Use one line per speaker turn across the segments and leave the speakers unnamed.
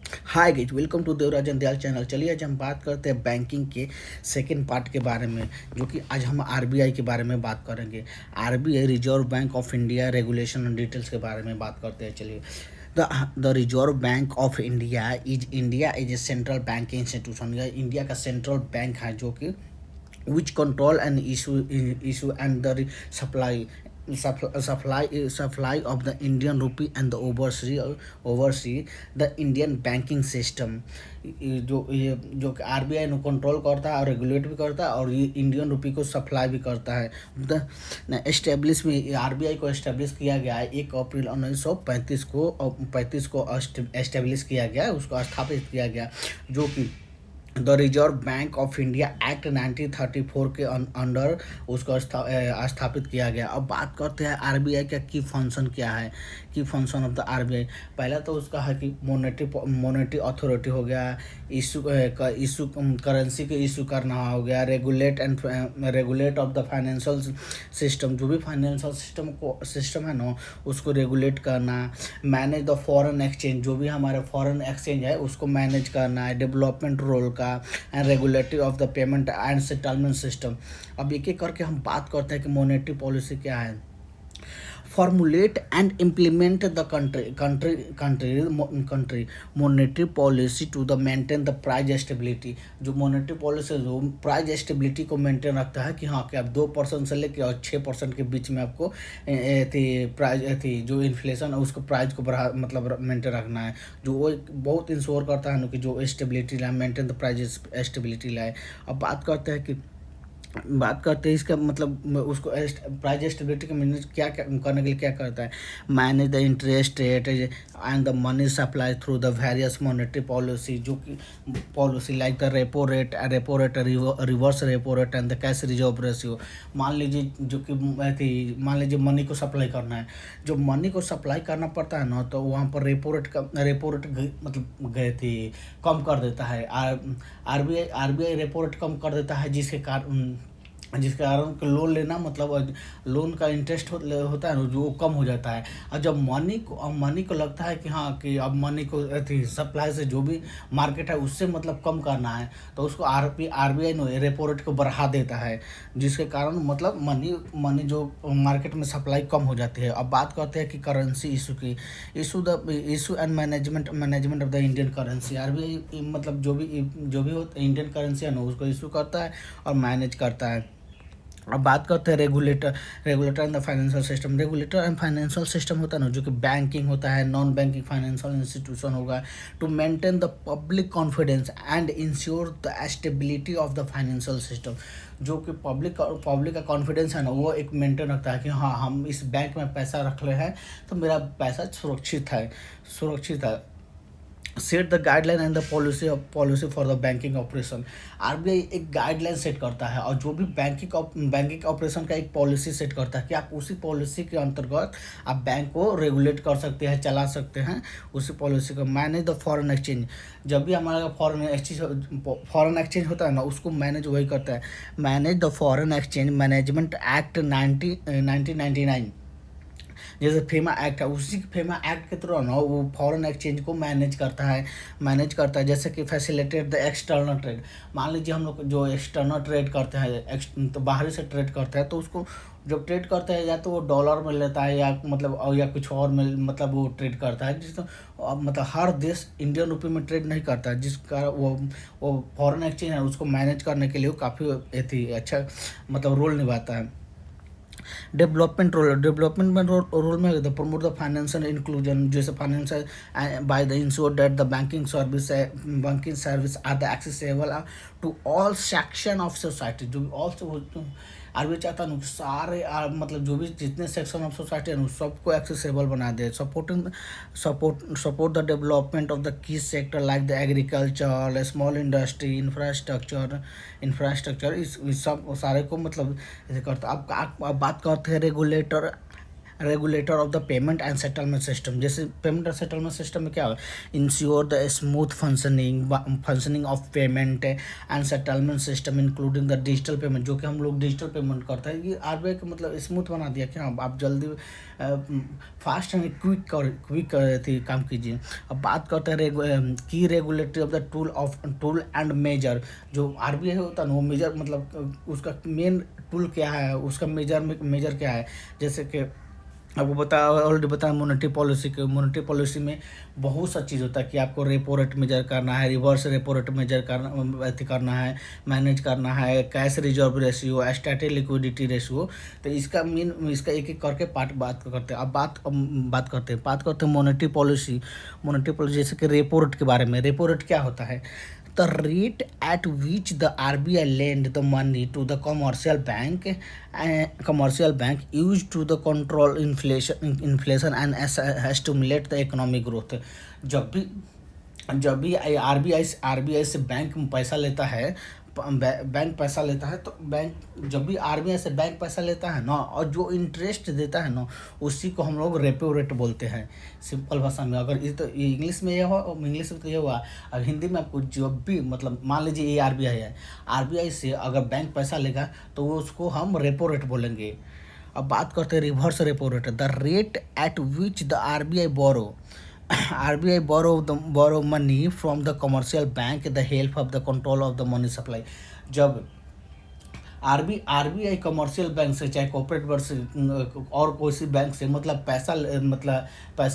Hi guys, welcome to Devarajan Dayal channel. चलिए आज हम बात करते हैं बैंकिंग के सेकंड पार्ट के बारे में, जो कि आज हम आरबीआई के बारे में बात करेंगे। RBI reserve bank of India regulation and details के बारे में बात करते हैं। चलिए, the reserve bank of India is a central bank institution. यह इंडिया का सेंट्रल बैंक है जो कि which control and issue and the supply of the Indian rupee and the oversee the Indian banking system। जो कि RBI ने control करता है और रेगुलेट भी करता है, और ये इंडियन रुपी को सप्लाई भी करता है। द एस्टेब्लिश में आरबीआई को एस्टेब्लिश किया गया है 1 अप्रैल 1935 को एस्टेब्लिश किया गया है, उसको स्थापित किया गया, जो कि the reserve bank of India act 1934 के अंडर उसको स्थापित किया गया। अब बात करते हैं आरबीआई का की फंक्शन क्या है। की फंक्शन ऑफ द आरबीआई, पहला तो उसका है कि मोनेटरी अथॉरिटी हो गया, इशू करेंसी के इशू करना हो गया, regulate of the financial system, जो भी फाइनेंशियल सिस्टम है ना उसको रेगुलेट करना, मैनेज द फॉरेन एक्सचेंज, जो भी हमारे फॉरेन एक्सचेंज है उसको मैनेज करना है, डेवलपमेंट रोल का, and regulatory of the payment and settlement system. अब एक एक करके हम बात करते हैं कि मॉनेटरी पॉलिसी क्या है। Formulate and implement the country monetary policy to the maintain the price stability. जो मॉनेटरी पॉलिसी जो प्राइस स्टेबिलिटी को मेंटेन रखता है कि हाँ कि आप 2% से लेकर और 6% के बीच में आपको प्राइस जो इन्फ्लेशन है उसको प्राइस को बढ़ा मतलब मेंटेन रखना है, जो वो बहुत इंश्योर करता है ना कि जो स्टेबिलिटी लाए, मेंटेन द प्राइस स्टेबिलिटी लाए। अब बात करते हैं इसका मतलब उसको प्राइस स्टेबिलिटी का मैनेज क्या करने के लिए क्या करता है। Manage the interest rate and the money supply through the various monetary policy, जो कि policy like the repo rate, reverse repo rate and the cash reserve ratio. मान लीजिए मनी को सप्लाई करना है, जो मनी को सप्लाई करना पड़ता है ना, तो वहाँ पर रेपो रेट मतलब गए थे कम कर देता है। आरबीआई रेपो रेट कम कर देता है, जिसके कारण लोन लेना मतलब लोन का इंटरेस्ट होता है ना जो कम हो जाता है। और जब मनी को लगता है कि हाँ कि अब मनी को सप्लाई से जो भी मार्केट है उससे मतलब कम करना है, तो उसको आरबीआई ने रेपो रेट को बढ़ा देता है, जिसके कारण मतलब मनी जो मार्केट में सप्लाई कम हो जाती है। अब बात करते हैं कि करेंसी इशू की। Issue and management of the Indian currency. RBI मतलब जो भी इंडियन करेंसी है ना उसको इशू करता है और मैनेज करता है। अब बात करते हैं regulator and the financial system. Regulator and financial system होता है ना, जो कि बैंकिंग होता है, नॉन बैंकिंग फाइनेंशियल इंस्टीट्यूशन होगा, to maintain the public confidence and ensure the stability of the financial system. जो कि पब्लिक का कॉन्फिडेंस है ना वो एक मेंटेन रखता है कि हाँ हम इस बैंक में पैसा रख रहे हैं तो मेरा पैसा सुरक्षित है। Set the guideline and the policy for the banking operation. RBI एक गाइडलाइन सेट करता है और जो भी बैंकिंग ऑपरेशन का एक पॉलिसी सेट करता है कि आप उसी पॉलिसी के अंतर्गत आप बैंक को रेगुलेट कर सकते हैं, चला सकते हैं उसी पॉलिसी को। मैनेज द फॉरेन एक्सचेंज, जब भी हमारा फॉरेन एक्सचेंज होता है ना उसको मैनेज वही करता है। Manage the foreign exchange management act 1999, जैसे फेमा एक्ट है, उसी फेमा एक्ट के थ्रू ना वो फॉरेन एक्सचेंज को मैनेज करता है। जैसे कि फैसिलिटेट द एक्सटर्नल ट्रेड। मान लीजिए हम लोग जो एक्सटर्नल ट्रेड करते हैं तो बाहरी से ट्रेड करते हैं, तो उसको जब ट्रेड करते हैं या तो वो डॉलर में लेता है या मतलब या कुछ और में मतलब वो ट्रेड करता है, जिस मतलब हर देश इंडियन रुपये में ट्रेड नहीं करता है, जिसका वो फॉरेन एक्सचेंज है उसको मैनेज करने के लिए वो काफ़ी अच्छा मतलब रोल निभाता है। डेवलपमेंट में रोल में the promote the financial inclusion, जैसे financial by the insure that the banking service are the accessible to all section of society. जो भी ऑल आरबीआई चाहता है सारे मतलब जो भी जितने सेक्शन ऑफ सोसाइटी है सबको एक्सेसिबल बना दे। Support the development of the key sector like the agriculture, small industry, infrastructure इस सब सारे को मतलब ऐसे करता। अब बात करते हैं regulator of the payment and settlement system. जैसे पेमेंट एंड सेटलमेंट सिस्टम में क्या है, ensure the smooth functioning of payment and settlement system including the digital payment. जो कि हम लोग डिजिटल पेमेंट करते हैं, ये आरबीआई का मतलब स्मूथ बना दिया कि हाँ आप जल्दी फास्ट एंड क्विक थी काम कीजिए। अब बात करते हैं की regulatory of the tool and measure. जो आरबीआई होता है ना, वो मेजर मतलब उसका मेन टूल क्या है, उसका मेजर क्या है। जैसे कि आपको ऑलरेडी बताया मॉनेटरी पॉलिसी में बहुत सा चीज़ होता है कि आपको रेपो रेट मेजर करना है, रिवर्स रेपो रेट मेजर करना है, मैनेज करना है, cash reserve ratio, static liquidity ratio. तो इसका एक एक करके पार्ट बात करते हैं। अब बात करते हैं मॉनेटरी पॉलिसी जैसे कि रेपो रेट के बारे में। रेपो रेट क्या होता है, the rate at which the RBI lend the money to the commercial bank used to the control inflation and stimulate the economic growth। जब भी जब भी आरबीआई से बैंक पैसा लेता है, बैंक पैसा लेता है, तो जब भी आरबीआई से बैंक पैसा लेता है ना, और जो इंटरेस्ट देता है ना, उसी को हम लोग रेपो रेट बोलते हैं सिंपल भाषा में। अगर ये तो इंग्लिश में तो ये हुआ। अब हिंदी में आपको जब भी मतलब मान लीजिए ये आरबीआई है, आरबीआई से अगर बैंक पैसा लेगा तो उसको हम रेपो रेट बोलेंगे। अब बात करते हैं reverse repo rate, the rate at which the RBI borrow money from the commercial bank with the help of the control of the money supply। जब आरबीआई कमर्शियल बैंक से, चाहे कॉर्पोरेट बैंक से और कोई सी बैंक से मतलब पैसा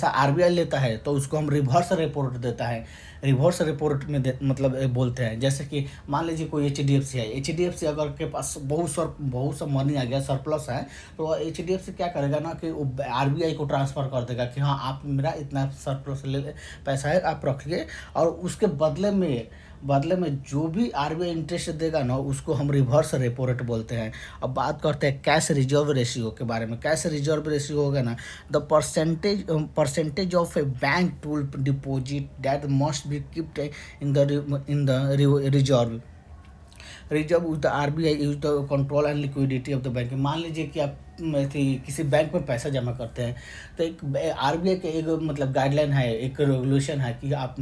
RBI लेता है, तो उसको हम रिवर्स रेपो रेट देता है। रिवर्स रेपो रेट में मतलब बोलते हैं। जैसे कि मान लीजिए कोई एचडीएफसी है, एचडीएफसी अगर के पास बहुत सा मनी आ गया, सरप्लस है, तो एचडीएफसी क्या करेगा ना कि आरबीआई को ट्रांसफ़र कर देगा कि हाँ आप मेरा इतना सरप्लस पैसा है, आप रखिए, और उसके बदले में जो भी आरबीआई इंटरेस्ट देगा ना, उसको हम रिवर्स रेपो रेट बोलते हैं। अब बात करते हैं कैश रिजर्व रेशियो के बारे में। कैश रिजर्व रेशियो होगा ना, the percentage of A bank tool deposit that must be keeped in the reserve with the RBI use the control and liquidity of the bank. मान लीजिए कि आप किसी बैंक में पैसा जमा करते हैं, तो एक आरबीआई के एक मतलब गाइडलाइन है, एक रेगुलेशन है कि आप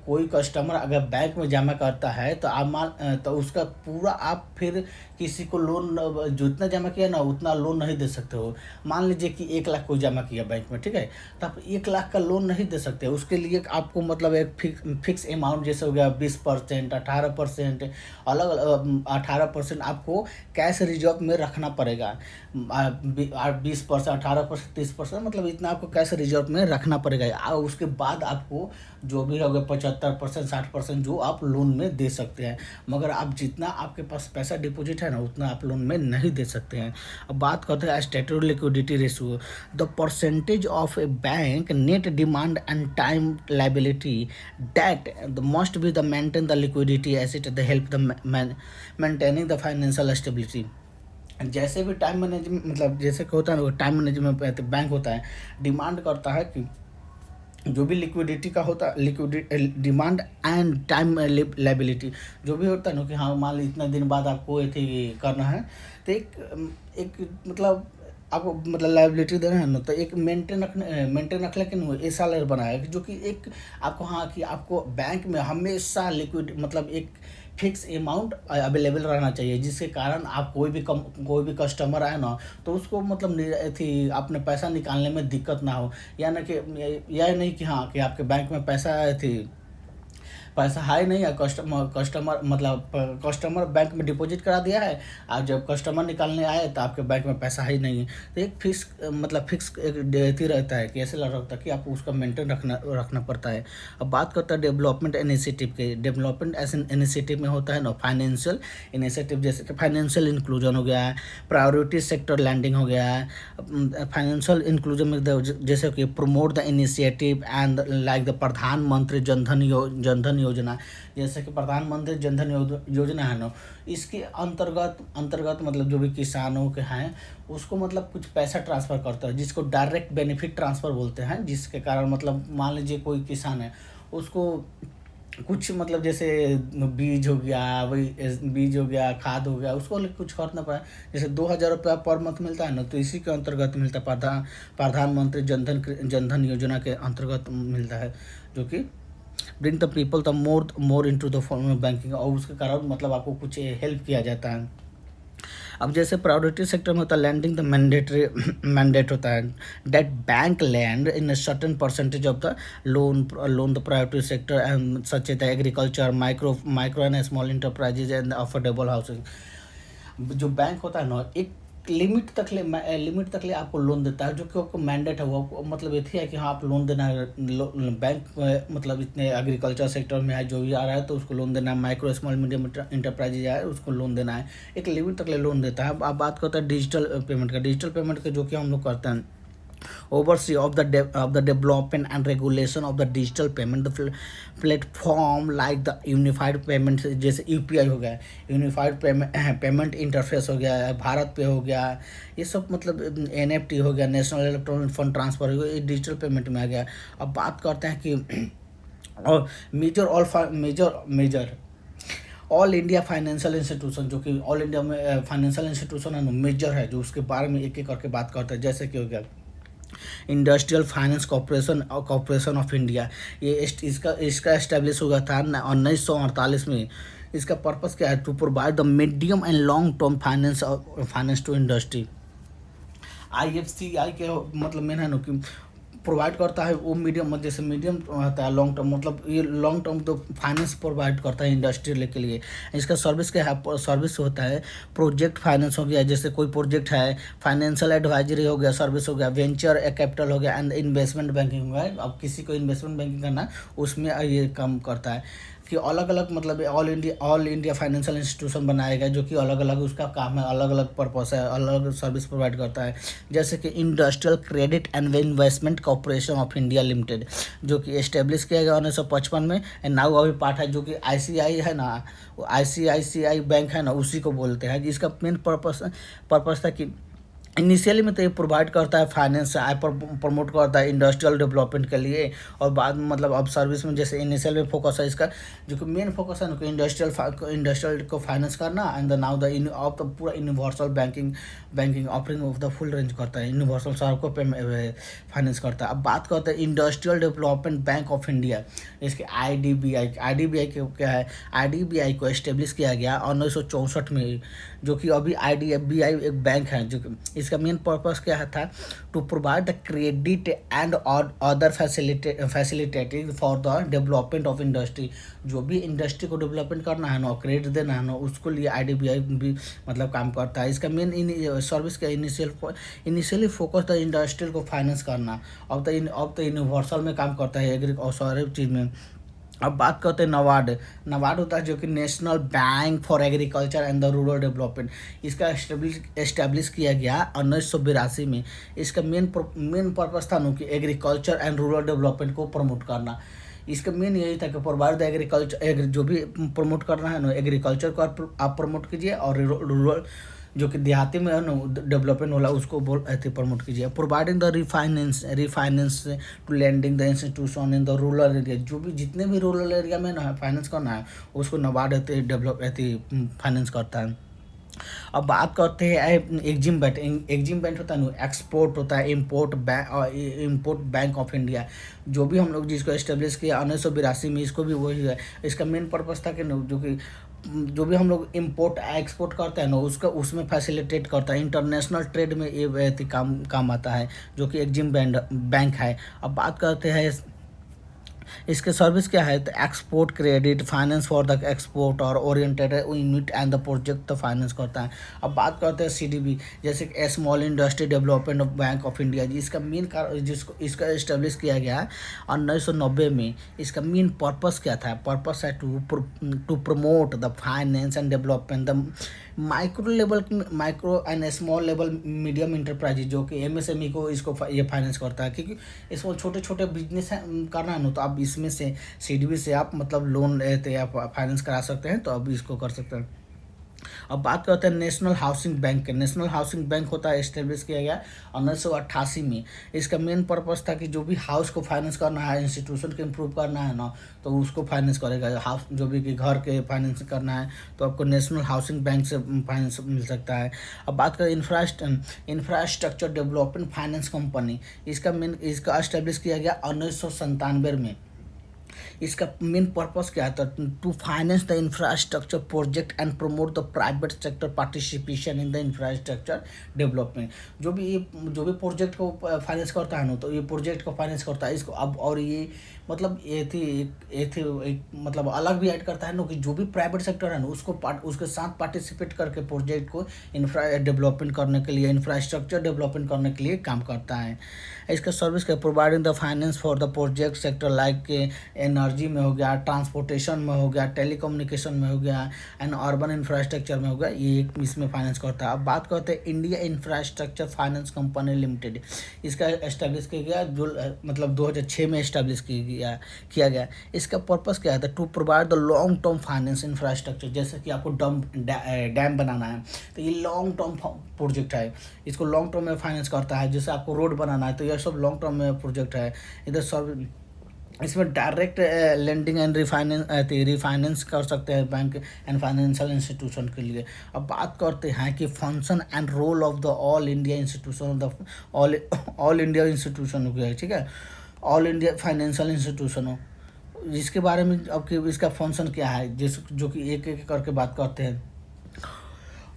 कोई कस्टमर अगर बैंक में जमा करता है, तो उसका पूरा आप फिर किसी को लोन जो इतना जमा किया ना, उतना लोन नहीं दे सकते हो। मान लीजिए कि 1 लाख कोई जमा किया बैंक में, ठीक है, तो आप 1 लाख का लोन नहीं दे सकते। उसके लिए आपको मतलब एक फिक्स अमाउंट, जैसे हो गया 20%, 18%, अलग 18% आपको कैश रिजर्व में रखना पड़ेगा। 20%, 18%, 30%, मतलब इतना आपको कैश रिजर्व में रखना पड़ेगा। और उसके बाद आपको जो भी होगा 75%, 60% जो आप लोन में दे सकते हैं। मगर आप जितना आपके पास पैसा डिपॉजिट है ना, उतना आप लोन में नहीं दे सकते हैं। अब बात करते हैं statutory liquidity ratio, the percentage of A bank net demand and time liability that must be the maintain the liquidity asset the help the maintaining the financial stability. जैसे भी टाइम मैनेजमेंट मतलब जैसे कि होता है ना, टाइम मैनेजमेंट बैंक होता है, डिमांड करता है कि जो भी लिक्विडिटी का होता है, डिमांड एंड टाइम लायबिलिटी जो भी होता है ना, कि हाँ मान ली इतना दिन बाद आपको ये करना है, तो एक मतलब आपको मतलब लायबिलिटी देना है ना, तो एक मेंटेन रखने के लिए ऐसा लेयर बनाया जो कि एक आपको, हाँ कि आपको बैंक में हमेशा लिक्विड मतलब एक फिक्स अमाउंट अवेलेबल रहना चाहिए, जिसके कारण आप कोई भी कस्टमर आए ना, तो उसको मतलब अपने पैसा निकालने में दिक्कत ना हो। या नहीं कि हाँ कि आपके बैंक में पैसा है नहीं है, कस्टमर बैंक में डिपॉजिट करा दिया है, और जब कस्टमर निकालने आए तो आपके बैंक में पैसा ही नहीं है। तो एक फिक्स एक देती रहता है कि ऐसे लगता है कि आपको उसका मेंटेन रखना पड़ता है। अब बात करते हैं डेवलपमेंट इनिशिएटिव के। डेवलपमेंट इनिशिएटिव में होता है ना फाइनेंशियल इनिशिएटिव, जैसे कि फाइनेंशियल इंक्लूजन हो गया है, प्रायोरिटी सेक्टर लैंडिंग हो गया है। फाइनेंशियल इंक्लूजन में जैसे कि promote the initiative and like the प्रधानमंत्री जनधन योजना। जैसे कि प्रधानमंत्री जनधन योजना है ना, इसके अंतर्गत मतलब जो भी किसानों के हैं उसको मतलब कुछ पैसा ट्रांसफ़र करता है, जिसको डायरेक्ट बेनिफिट ट्रांसफ़र बोलते हैं। जिसके कारण मतलब मान लीजिए कोई किसान है, उसको कुछ मतलब जैसे बीज हो गया, वही बीज हो गया, खाद हो गया, उसको लेके कुछ खरीदना पड़ा। जैसे 2,000 रुपया पर मंथ मिलता है ना, तो इसी के अंतर्गत मिलता है, प्रधानमंत्री जनधन योजना के अंतर्गत मिलता है, जो कि bring the people the more into the banking, और उसके कारण मतलब आपको कुछ हेल्प किया जाता है। अब जैसे प्रायोरिटी सेक्टर में होता है लैंडिंग द मैंडेटरी मैंडेट होता है that bank lend in a certain percentage of the loan the priority sector and such as the agriculture, micro and small enterprises and affordable housing. जो bank होता है ना, एक लिमिट तक ले आपको लोन देता है, जो कि आपको मैंडेट है, वो मतलब ये है कि हाँ आप लोन देना है। बैंक मतलब इतने एग्रीकल्चर सेक्टर में है, जो भी आ रहा है तो उसको लोन देना है, माइक्रो स्मॉल मीडियम इंटरप्राइजेज है उसको लोन देना है, एक लिमिट तक ले लोन देता है। अब आप बात करते हैं डिजिटल पेमेंट का, जो कि हम लोग करते हैं oversee of the development and regulation of the digital payment the platform like the unified payment, जैसे यूपीआई हो गया, यूनिफाइड पेमेंट इंटरफेस हो गया, भारत पे हो गया, ये सब मतलब एनएफटी हो गया, नेशनल इलेक्ट्रॉनिक फंड ट्रांसफर हो गया, ये डिजिटल पेमेंट में आ गया। अब बात करते हैं कि और major all India financial institution, जो कि ऑल इंडिया में फाइनेंशियल इंस्टीट्यूशन है ना, मेजर है, जो उसके बारे में एक एक करके बात करते हैं। जैसे कि हो गया industrial finance corporation of India, ये इसका एस्टेब्लिश हुआ था 1948 में। इसका पर्पस क्या है? To provide the medium and long term finance to industry. IFCI के मतलब मेन है ना कि प्रोवाइड करता है वो मीडियम, जैसे मीडियम होता है लॉन्ग टर्म, मतलब ये लॉन्ग टर्म तो फाइनेंस प्रोवाइड करता है इंडस्ट्रियल के लिए। इसका सर्विस क्या है? सर्विस होता है प्रोजेक्ट फाइनेंस हो गया, जैसे कोई प्रोजेक्ट है, फाइनेंशियल एडवाइजरी हो गया, सर्विस हो गया, वेंचर कैपिटल हो गया, एंड इन्वेस्टमेंट बैंकिंग हो गया। अब किसी को इन्वेस्टमेंट बैंकिंग करना, उसमें ये काम करता है कि अलग अलग मतलब ऑल इंडिया फाइनेंशियल इंस्टीट्यूशन बनाया गया, जो कि अलग अलग उसका काम है, अलग अलग पर्पस है, अलग अलग सर्विस प्रोवाइड करता है। जैसे कि industrial credit and investment corporation of India limited, जो कि एस्टेब्लिश किया गया 1955 में, एंड नाउ अभी पार्ट है, जो कि ICI है ना, ICICI बैंक है ना, उसी को बोलते हैं। इसका मेन पर्पस था कि इनिशियली में तो ये प्रोवाइड करता है फाइनेंस ऐप पर, प्रमोट करता है इंडस्ट्रियल डेवलपमेंट के लिए, और बाद में मतलब अब सर्विस में जैसे इनिशियल में फोकस है इसका, जो कि मेन फोकस है ना कि इंडस्ट्रियल को फाइनेंस करना, and now the of the पूरा universal banking offering of the full range करता है, यूनिवर्सल सबको फाइनेंस करता है। अब बात करते हैं industrial development bank of India, इसके IDBI क्या है? IDBI को एस्टेब्लिश किया गया 1964 में, जो कि अभी IDBI एक बैंक है, जो कि इसका मेन पर्पस क्या था? To provide the credit and other facilitating for the development of industry. जो भी इंडस्ट्री को डेवलपमेंट करना है ना, क्रेडिट देना है ना, उसको लिए IDBI भी मतलब काम करता है। इसका मेन सर्विस का इनिशियली फोकस द इंडस्ट्री को फाइनेंस करना, अब तो यूनिवर्सल में काम करता है, एग्री और सारे चीज़ में। अब बात करते हैं नबार्ड होता है, जो कि national bank for agriculture and the rural development. इसका एस्टेब्लिश किया गया 1982 में। इसका मेन पर्पस था कि एग्रीकल्चर एंड रूरल डेवलपमेंट को प्रमोट करना। इसका मेन यही था कि प्रोवाइड द एग्रीकल्चर, जो भी प्रमोट करना है ना, एग्रीकल्चर को आप प्रमोट कीजिए, और रूरल जो कि देहाती में है ना डेवलपमेंट वाला, उसको प्रमोट कीजिए। Providing the refinance to landing the institution in the rural area, जो भी जितने भी रूरल एरिया में ना फाइनेंस करना है, उसको नबार्ड फाइनेंस करता है। अब बात करते हैं एग्जिम बैंक होता है ना, एक्सपोर्ट होता है, इम्पोर्ट बैंक ऑफ इंडिया, जो भी हम लोग जिसको एस्टेब्लिश किया 1982 में, इसको भी वही है। इसका मेन पर्पस था कि जो भी हम लोग इम्पोर्ट एक्सपोर्ट करते हैं ना, उसमें फैसिलिटेट करता है, इंटरनेशनल ट्रेड में ये काम आता है, जो कि एग्जिम बैंक है। अब बात करते हैं इसके सर्विस क्या है? तो export credit finance for the export और oriented unit and the project तो फाइनेंस करता है। अब बात करते हैं CDB, जैसे small industry development of bank of India ji. इसका मेन इसका इस्टेब्लिश किया गया 1990 में। इसका मेन पर्पस क्या था? पर्पस है to promote the finance and development the micro and small level medium enterprises, जो कि MSME को ये फाइनेंस करता है, क्योंकि इसमें छोटे छोटे बिजनेस करना है ना, तो आप इसमें से CDB से आप मतलब लोन लेते या फाइनेंस करा सकते हैं, तो अब इसको कर सकते हैं। अब बात करते हैं नेशनल हाउसिंग बैंक के। नेशनल हाउसिंग बैंक होता है एस्टेब्लिश किया गया 1988 में। इसका मेन पर्पस था कि जो भी हाउस को फाइनेंस करना है, इंस्टीट्यूशन को इम्प्रूव करना है ना, तो उसको फाइनेंस करेगा। हाउस जो भी कि घर के फाइनेंस करना है तो आपको नेशनल हाउसिंग बैंक से फाइनेंस मिल सकता है। अब बात करें इंफ्रास्ट्रक्चर डेवलपमेंट फाइनेंस कंपनी, इसका एस्टेब्लिश किया गया 1997 में। इसका मेन पर्पस क्या था? To finance the infrastructure project and promote the private sector participation in the infrastructure development. जो भी प्रोजेक्ट को फाइनेंस करता है ना, तो ये प्रोजेक्ट को फाइनेंस करता है इसको। अब और ये मतलब एक मतलब अलग भी ऐड करता है ना कि जो भी प्राइवेट सेक्टर है ना उसके साथ पार्टिसिपेट करके प्रोजेक्ट को इंफ्रा डेवलपमेंट करने के लिए, इंफ्रास्ट्रक्चर डेवलपमेंट करने के लिए काम करता है। इसका सर्विस का providing the finance for the project sector like energy में हो गया, ट्रांसपोर्टेशन में हो गया, टेलीकम्युनिकेशन में हो गया एंड अर्बन इंफ्रास्ट्रक्चर में हो गया, ये इसमें फाइनेंस करता है। अब बात करते हैं India infrastructure finance company limited. इसका एस्टेब्लिश किया गया जो मतलब 2006 में एस्टेब्लिश किया गया। इसका पर्पस क्या था? To provide the long term finance infrastructure. जैसे कि आपको डैम बनाना है तो ये लॉन्ग टर्म प्रोजेक्ट है, इसको लॉन्ग टर्म में फाइनेंस करता है। जैसे आपको रोड बनाना है तो यह सब लॉन्ग टर्म में प्रोजेक्ट है। इधर सब इसमें डायरेक्ट लेंडिंग एंड रिफाइनेंस कर सकते हैं बैंक एंड फाइनेंशियल इंस्टीट्यूशन के लिए। अब बात करते हैं कि function and role of the all India institution, all India institution हो गया है, ठीक है, ऑल इंडिया फाइनेंशियल इंस्टीट्यूशन हो। इसके बारे में अब कि इसका फंक्शन क्या है, जो कि एक एक करके बात करते हैं।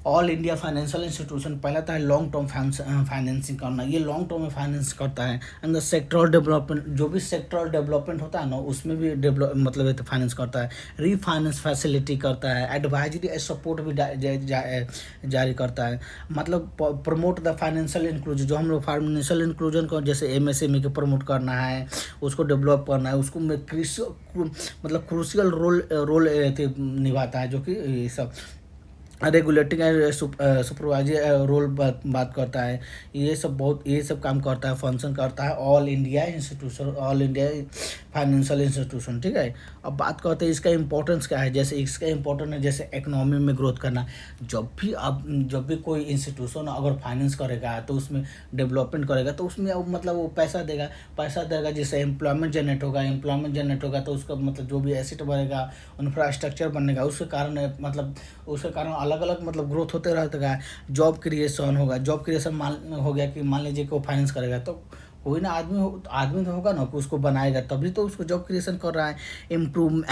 ऑल इंडिया फाइनेंशियल इंस्टीट्यूशन पहला था लॉन्ग टर्म फाइनेंसिंग करना, ये लॉन्ग टर्म में फाइनेंस करता है। एंड द सेक्टरल डेवलपमेंट, जो भी सेक्टरल डेवलपमेंट होता है ना उसमें भी मतलब फाइनेंस करता है। रीफाइनेंस फैसिलिटी करता है, एडवाइजरी सपोर्ट भी जारी करता है। मतलब प्रमोट द फाइनेंशियल इंक्लूजन, जो हम लोग फाइनेंशियल इंक्लूजन को जैसे एमएसएमई को प्रमोट करना है, उसको डेवलप करना है, उसको मतलब क्रूशियल रोल निभाता है, जो कि सब रेगुलेटिंग एंड सुपरवाइजरी रोल बात करता है। ये सब काम करता है, फंक्शन करता है all India institution, all India financial institution, ठीक है। अब बात करते हैं इसका इंपॉर्टेंस क्या है। जैसे इसका इंपॉर्टेंस है जैसे इकोनॉमी में ग्रोथ करना। जब भी कोई इंस्टीट्यूशन अगर फाइनेंस करेगा तो उसमें डेवलपमेंट करेगा तो उसमें मतलब वो पैसा देगा जिससे एम्प्लॉयमेंट जनरेट होगा तो उसका मतलब जो भी एसेट बढ़ेगा, इंफ्रास्ट्रक्चर बनेगा, उसके कारण अलग अलग मतलब ग्रोथ होते रहता है। जॉब क्रिएशन हो गया कि मान लीजिए कि वो फाइनेंस करेगा तो कोई ना आदमी तो होगा ना कि उसको बनाएगा, तभी तो उसको जॉब क्रिएशन कर रहा है। इम्प्रूव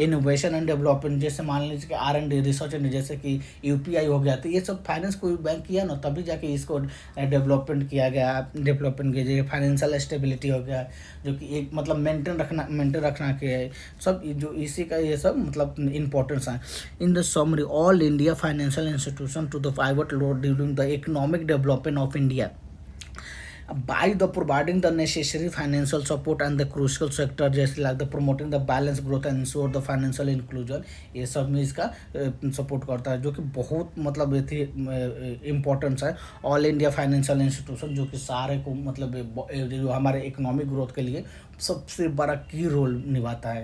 इनोवेशन एंड डेवलपमेंट, जैसे मान लीजिए कि R&D रिसर्च एंड जैसे कि UPI हो गया, तो ये सब फाइनेंस कोई बैंक किया ना तभी जाके इसको डेवलपमेंट किया गया। फाइनेंशियल स्टेबिलिटी हो गया, जो कि एक मतलब मेंटेन रखना के है सब, जो इसी का ये सब मतलब इम्पोर्टेंस है। In the summary, all India financial institution to the pivot role during the economic development of India by the providing the necessary financial support and the crucial sector जैसे like the promoting the balanced growth and ensure the financial inclusion, ये सब में इसका support करता है, जो कि बहुत मतलब ये थी इम्पोर्टेंस है। ऑल इंडिया फाइनेंशियल इंस्टीट्यूशन जो कि सारे को मतलब जो हमारे इकोनॉमिक ग्रोथ के लिए सबसे बड़ा की रोल निभाता है।